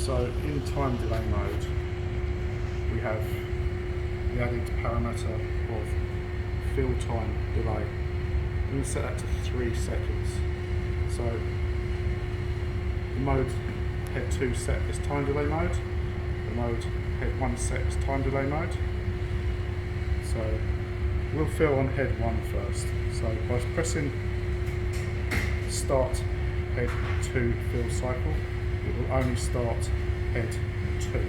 So in time delay mode, we have the added parameter of fill time delay. I'm going to set that to 3 seconds. So the mode head 2 set is time delay mode, the mode head 1 set is time delay mode. So we'll fill on head 1 first. So by pressing start head 2 fill cycle, it will only start head 2.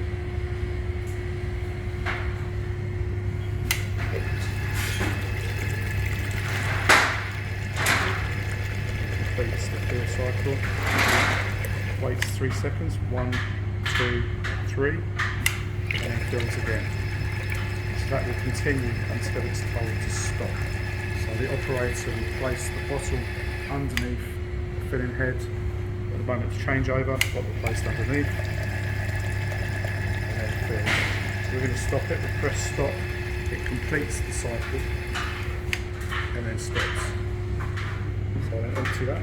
Completes the fill cycle, waits 3 seconds, 1, 2, 3, and then fills again. So that will continue until it's told to stop. So the operator will place the bottle underneath the filling head. At the moment it's changeover, bottle placed underneath, and then fill. So we're going to stop it, we'll press stop, it completes the cycle, and then stops. So I'll empty that.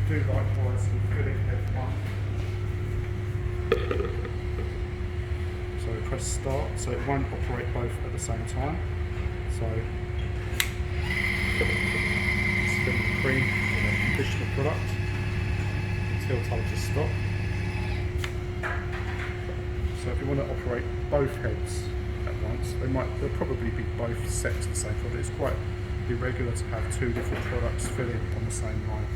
Do likewise with filling head 1. So we press start, so it won't operate both at the same time. So it's filling the cream with a conditioner product until told to stop. So if you want to operate both heads at once, they'll probably be both set to the same product. It's quite irregular to have 2 different products filling on the same line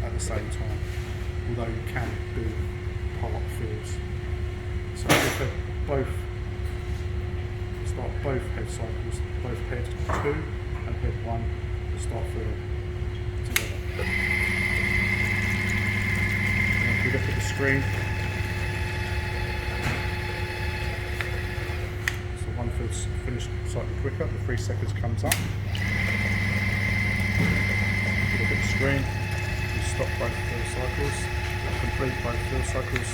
at the same time, although you can do part fills. So if both start both head cycles, both head 2 and head 1 will start filling together. And if we look at the screen, so one fill's finished slightly quicker, the 3 seconds comes up. If you look at the screen, you stop both fill cycles, complete both fill cycles